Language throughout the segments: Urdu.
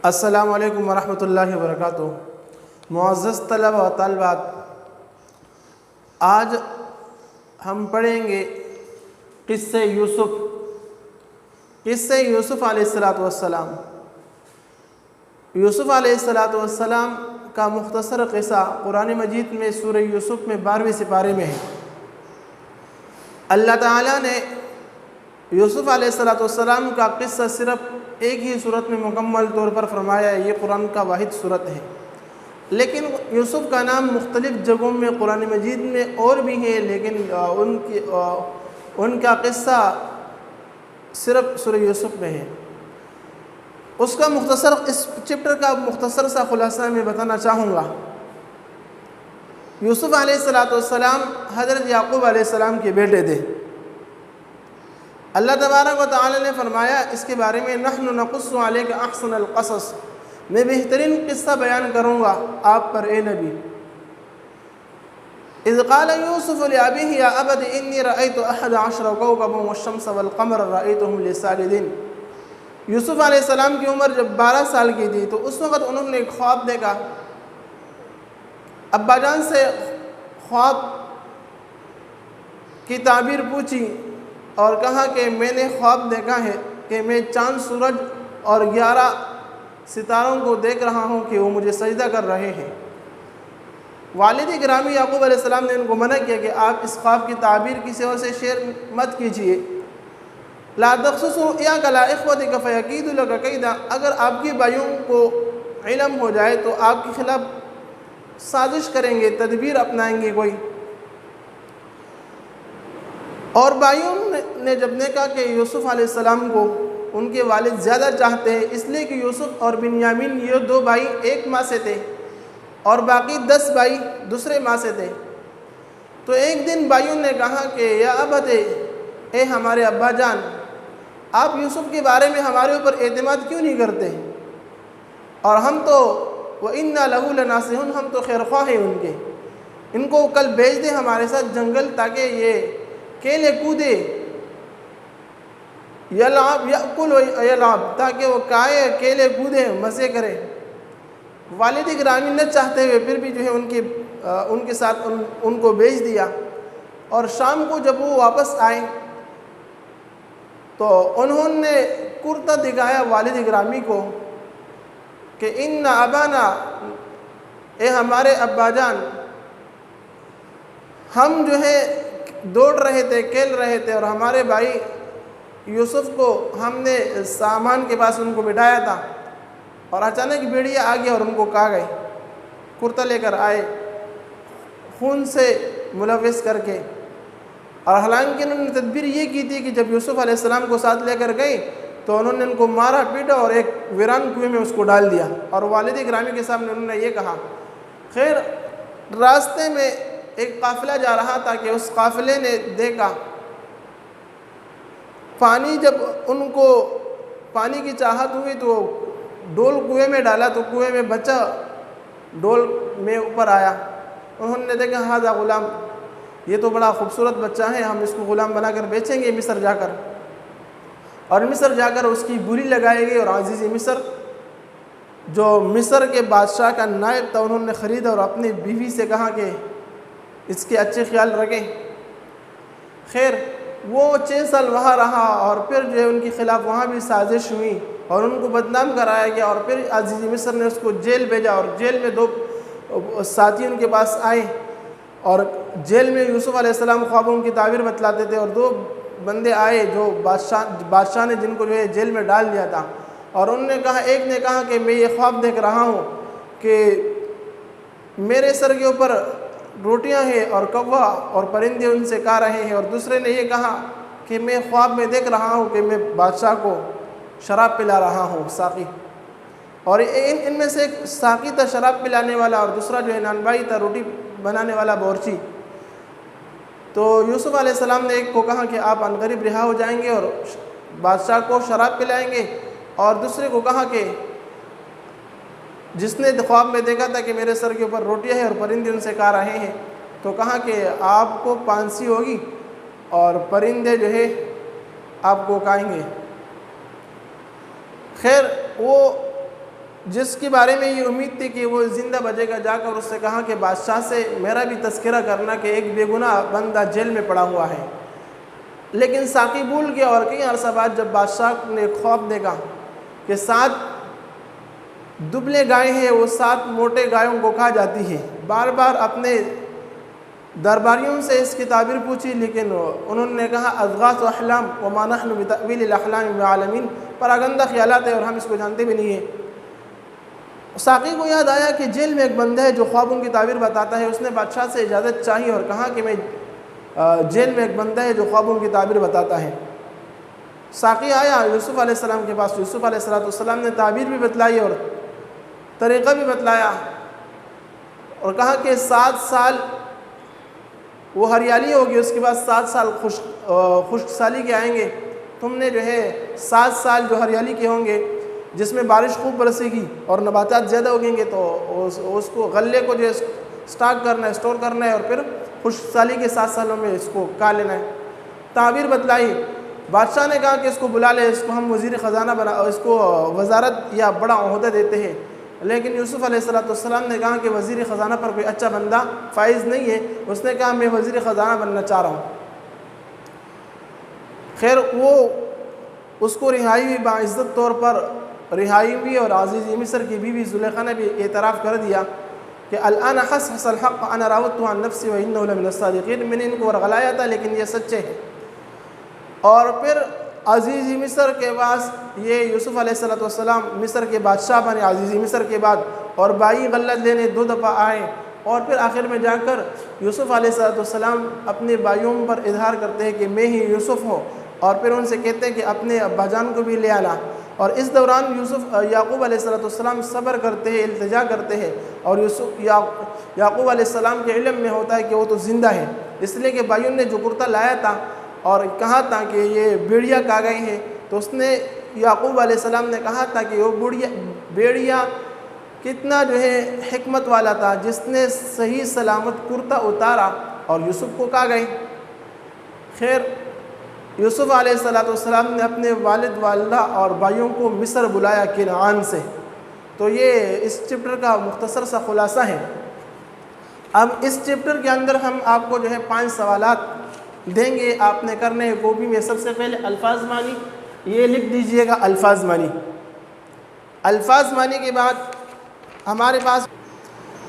السلام علیکم ورحمۃ اللہ وبرکاتہ۔ معزز طلبہ و طالبات، آج ہم پڑھیں گے قصہ یوسف علیہ السلام۔ یوسف علیہ السلام کا مختصر قصہ قرآن مجید میں سورہ یوسف میں 12ویں سپارے میں ہے۔ اللہ تعالیٰ نے یوسف علیہ السلام کا قصہ صرف ایک ہی صورت میں مکمل طور پر فرمایا ہے۔ یہ قرآن کا واحد صورت ہے، لیکن یوسف کا نام مختلف جگہوں میں قرآن مجید میں اور بھی ہے، لیکن ان کا قصہ صرف سورہ یوسف میں ہے۔ اس چپٹر کا مختصر سا خلاصہ میں بتانا چاہوں گا۔ یوسف علیہ السلام حضرت یعقوب علیہ السلام کے بیٹے تھے۔ اللہ تبارک و تعالی نے فرمایا اس کے بارے میں، نحن نقص علیک احسن القصص، میں بہترین قصہ بیان کروں گا آپ پر اے نبی۔ اذ قال یوسف لابیہ یا ابت انی رأیت 11 کوکبا والشمس والقمر رأیتهم لی ساجدین۔ یوسف علیہ السلام کی عمر جب 12 سال کی تھی تو اس وقت انہوں نے ایک خواب دیکھا۔ ابا جان سے خواب کی تعبیر پوچھی اور کہا کہ میں نے خواب دیکھا ہے کہ میں چاند، سورج اور 11 ستاروں کو دیکھ رہا ہوں کہ وہ مجھے سجدہ کر رہے ہیں۔ والد گرامی یعقوب علیہ السلام نے ان کو منع کیا کہ آپ اس خواب کی تعبیر کسی اور سے شیئر مت کیجیے۔ لا تقصصوا اياك على اخوتك فيكيدوا لك كيدا، اگر آپ کی بھائیوں کو علم ہو جائے تو آپ کے خلاف سازش کریں گے، تدبیر اپنائیں گے کوئی۔ اور بھائیوں نے جب دیکھا کہ یوسف علیہ السلام کو ان کے والد زیادہ چاہتے ہیں، اس لیے کہ یوسف اور بنیامین یہ 2 بھائی ایک ماں سے تھے اور باقی 10 بھائی دوسرے ماں سے تھے، تو ایک دن بھائیوں نے کہا کہ یا ابت، اے ہمارے ابا جان، آپ یوسف کے بارے میں ہمارے اوپر اعتماد کیوں نہیں کرتے؟ اور ہم تو وَإِنَّا لَهُ لَنَاصِحُونَ، ہم تو خیر خواہ ہیں ان کے، ان کو کل بھیج دیں ہمارے ساتھ جنگل تاکہ یہ کیلے کودے، یلعب یأکل و یلعب، تاکہ وہ کھائے، کیلے کودے، مزے کرے۔ والد گرامی نہ چاہتے ہوئے پھر بھی جو ہے ان کے ساتھ ان کو بھیج دیا۔ اور شام کو جب وہ واپس آئے تو انہوں نے کرتا دکھایا والد گرامی کو کہ ان ابانا، اے ہمارے ابا جان، ہم جو ہے دوڑ رہے تھے، کھیل رہے تھے، اور ہمارے بھائی یوسف کو ہم نے سامان کے پاس ان کو بٹھایا تھا اور اچانک بھیڑیا آ گیا اور ان کو کھا گئے، کرتا لے کر آئے خون سے ملوث کر کے۔ اور حالانکہ انہوں نے تدبیر یہ کی تھی کہ جب یوسف علیہ السلام کو ساتھ لے کر گئے تو انہوں نے ان کو مارا پیٹا اور ایک ویران کنویں میں اس کو ڈال دیا، اور والد گرامی کے سامنے انہوں نے یہ کہا۔ خیر، راستے میں ایک قافلہ جا رہا تھا کہ اس قافلے نے دیکھا پانی، جب ان کو پانی کی چاہت ہوئی تو ڈول کنویں میں ڈالا تو کنویں میں بچہ ڈول میں اوپر آیا۔ انہوں نے دیکھا ہذا غلام، یہ تو بڑا خوبصورت بچہ ہے، ہم اس کو غلام بنا کر بیچیں گے مصر جا کر، اور مصر جا کر اس کی بولی لگائے گی، اور عزیز مصر جو مصر کے بادشاہ کا نائب تھا انہوں نے خریدا اور اپنی بیوی سے کہا کہ اس کے اچھے خیال رکھیں۔ خیر، وہ 6 سال وہاں رہا اور پھر جو ہے ان کے خلاف وہاں بھی سازش ہوئی اور ان کو بدنام کرایا گیا، اور پھر عزیز مصر نے اس کو جیل بھیجا، اور جیل میں 2 ساتھی ان کے پاس آئے، اور جیل میں یوسف علیہ السلام خوابوں کی تعبیر بتلاتے تھے، اور 2 بندے آئے جو بادشاہ نے جن کو جو ہے جیل میں ڈال دیا تھا، اور انہوں نے کہا، ایک نے کہا کہ میں یہ خواب دیکھ رہا ہوں کہ میرے سر کے اوپر روٹیاں ہیں اور کوا اور پرندے ان سے کھا رہے ہیں، اور دوسرے نے یہ کہا کہ میں خواب میں دیکھ رہا ہوں کہ میں بادشاہ کو شراب پلا رہا ہوں، ساقی، اور ان میں سے ایک ساقی تھا شراب پلانے والا، اور دوسرا جو ہے نانبائی تھا روٹی بنانے والا بورچی۔ تو یوسف علیہ السلام نے ایک کو کہا کہ آپ عنقریب رہا ہو جائیں گے اور بادشاہ کو شراب پلائیں گے، اور دوسرے کو کہا کہ جس نے خواب میں دیکھا تھا کہ میرے سر کے اوپر روٹیاں ہیں اور پرندے ان سے کھا رہے ہیں، تو کہا کہ آپ کو پانسی ہوگی اور پرندے جو ہے آپ کو کھائیں گے۔ خیر، وہ جس کے بارے میں یہ امید تھی کہ وہ زندہ بچے گا، جا کر اس سے کہا کہ بادشاہ سے میرا بھی تذکرہ کرنا کہ ایک بے گناہ بندہ جیل میں پڑا ہوا ہے۔ لیکن ساقی بھول گیا، اور کئی عرصہ بعد جب بادشاہ نے خواب دیکھا کہ 7 دبلے گائے ہیں، وہ 7 موٹے گایوں کو کھا جاتی ہے، بار بار اپنے درباریوں سے اس کی تعبیر پوچھی، لیکن انہوں نے کہا اضغاث احلام وما نحن بتأویل الاحلام بعالمین، پراگندہ خیالات ہیں اور ہم اس کو جانتے بھی نہیں ہیں۔ ساقی کو یاد آیا کہ جیل میں ایک بندہ ہے جو خوابوں کی تعبیر بتاتا ہے۔ اس نے بادشاہ سے اجازت چاہی اور کہا کہ میں جیل میں ایک بندہ ہے جو خوابوں کی تعبیر بتاتا ہے۔ ساقی آیا یوسف علیہ السلام کے پاس، یوسف علیہ السلام نے تعبیر بھی بتلائی اور طریقہ بھی بتلایا، اور کہا کہ 7 سال وہ ہریالی ہوگی، اس کے بعد 7 سال خشک سالی کے آئیں گے، تم نے جو ہے 7 سال جو ہریالی کے ہوں گے جس میں بارش خوب برسے گی اور نباتات زیادہ اگیں گے، تو اس کو غلے کو جو ہے سٹاک کرنا ہے، اسٹور کرنا ہے، اور پھر خشک سالی کے 7 سالوں میں اس کو کھا لینا ہے۔ تعبیر بتلائی، بادشاہ نے کہا کہ اس کو بلا لے، اس کو ہم وزیر خزانہ اس کو وزارت یا بڑا عہدہ دیتے ہیں، لیکن یوسف علیہ السلام نے کہا کہ وزیر خزانہ پر کوئی اچھا بندہ فائز نہیں ہے۔ اس نے کہا میں وزیر خزانہ بننا چاہ رہا ہوں۔ خیر وہ اس کو رہائی بھی باعزت طور پر رہائی بھی، اور عزیز مصر کی بیوی زلیخا نے بھی اعتراف کر دیا کہ الان حس الحق انا راودته عن نفسی وانه لمن الصادقین، میں نے ان کو ورغلایا تھا لیکن یہ سچے ہیں۔ اور پھر عزیز مصر کے پاس یہ یوسف علیہ السلام مصر کے بادشاہ بنے عزیز مصر کے بعد، اور بائی غلت لینے 2 دفعہ آئے، اور پھر آخر میں جا کر یوسف علیہ السلام اپنے بھائیوں پر اظہار کرتے ہیں کہ میں ہی یوسف ہوں، اور پھر ان سے کہتے ہیں کہ اپنے ابا جان کو بھی لے آنا۔ اور اس دوران یعقوب علیہ السلام صبر کرتے ہیں، التجا کرتے ہیں، اور یعقوب علیہ السلام کے علم میں ہوتا ہے کہ وہ تو زندہ ہے، اس لیے کہ بھائیوں نے جو کرتا لایا تھا اور کہا تھا کہ یہ بیڑیا کھا گئی ہیں، تو اس نے یعقوب علیہ السلام نے کہا تھا کہ وہ بیڑیا کتنا جو ہے حکمت والا تھا، جس نے صحیح سلامت کرتا اتارا اور یوسف کو کھا گئی۔ خیر یوسف علیہ السلام نے اپنے والد والدہ اور بھائیوں کو مصر بلایا کنعان سے۔ تو یہ اس چپٹر کا مختصر سا خلاصہ ہے۔ اب اس چپٹر کے اندر ہم آپ کو جو ہے 5 سوالات دیں گے، آپ نے کرنے ہیں کاپی میں۔ سب سے پہلے الفاظ معنی، یہ لکھ دیجئے گا الفاظ معنی۔ الفاظ معنی کے بعد ہمارے پاس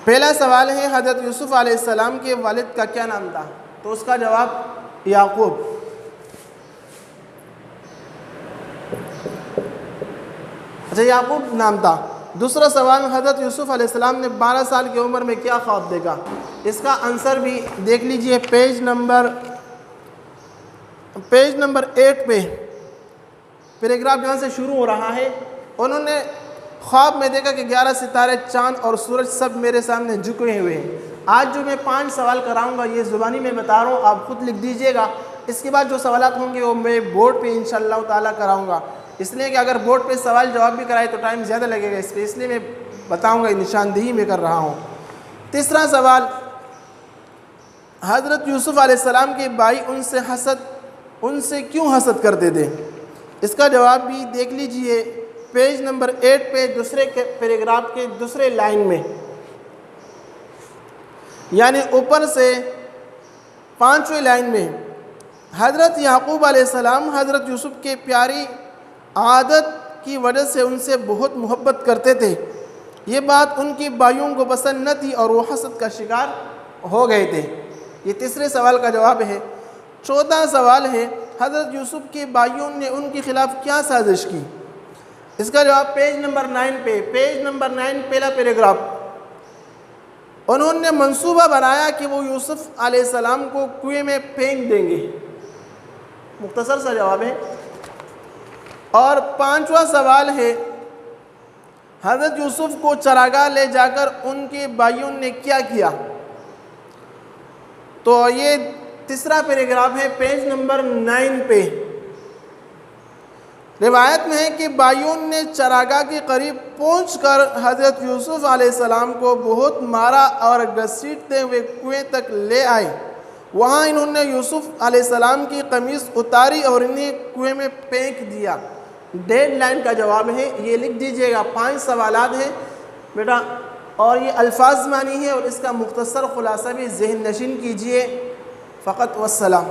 پہلا سوال ہے حضرت یوسف علیہ السلام کے والد کا کیا نام تھا؟ تو اس کا جواب یعقوب۔ اچھا یعقوب نام تھا۔ دوسرا سوال، حضرت یوسف علیہ السلام نے 12 سال کی عمر میں کیا خواب دیکھا؟ اس کا آنسر بھی دیکھ لیجئے پیج نمبر 8 پہ، پیراگراف جہاں سے شروع ہو رہا ہے۔ انہوں نے خواب میں دیکھا کہ 11 ستارے، چاند اور سورج سب میرے سامنے جھکے ہوئے ہیں۔ آج جو میں 5 سوال کراؤں گا یہ زبانی میں بتا رہا ہوں، آپ خود لکھ دیجئے گا۔ اس کے بعد جو سوالات ہوں گے وہ میں بورڈ پہ انشاءاللہ تعالیٰ کراؤں گا، اس لیے کہ اگر بورڈ پہ سوال جواب بھی کرائے تو ٹائم زیادہ لگے گا، اس لیے میں بتاؤں گا، نشاندہی میں کر رہا ہوں۔ تیسرا سوال، حضرت یوسف علیہ السلام کے بھائی ان سے کیوں حسد کرتے تھے؟ اس کا جواب بھی دیکھ لیجئے پیج نمبر 8 پہ، دوسرے پیراگراف کے دوسرے لائن میں، یعنی اوپر سے 5ویں لائن میں۔ حضرت یعقوب علیہ السلام حضرت یوسف کے پیاری عادت کی وجہ سے ان سے بہت محبت کرتے تھے، یہ بات ان کی بھائیوں کو پسند نہ تھی اور وہ حسد کا شکار ہو گئے تھے۔ یہ تیسرے سوال کا جواب ہے۔ چوتھا سوال ہے، حضرت یوسف کے بھائیوں نے ان کے خلاف کیا سازش کی؟ اس کا جواب پیج نمبر 9 پہ، پیج نمبر 9 پہلا پیراگراف۔ انہوں نے منصوبہ بنایا کہ وہ یوسف علیہ السلام کو کنویں میں پھینک دیں گے۔ مختصر سا جواب ہے۔ اور 5واں سوال ہے، حضرت یوسف کو چراگاہ لے جا کر ان کے بھائیوں نے کیا کیا؟ تو یہ تیسرا پیراگراف ہے پیج نمبر 9 پہ۔ روایت میں ہے کہ بھائیوں نے چراگاہ کے قریب پہنچ کر حضرت یوسف علیہ السلام کو بہت مارا اور گھسیٹتے ہوئے کنویں تک لے آئے۔ وہاں انہوں نے یوسف علیہ السلام کی قمیص اتاری اور انہیں کنویں میں پھینک دیا۔ ڈیڈ لائن کا جواب ہے، یہ لکھ دیجئے گا۔ 5 سوالات ہیں بیٹا، اور یہ الفاظ مانی ہے اور اس کا مختصر خلاصہ بھی ذہن نشین کیجئے۔ فقط والسلام۔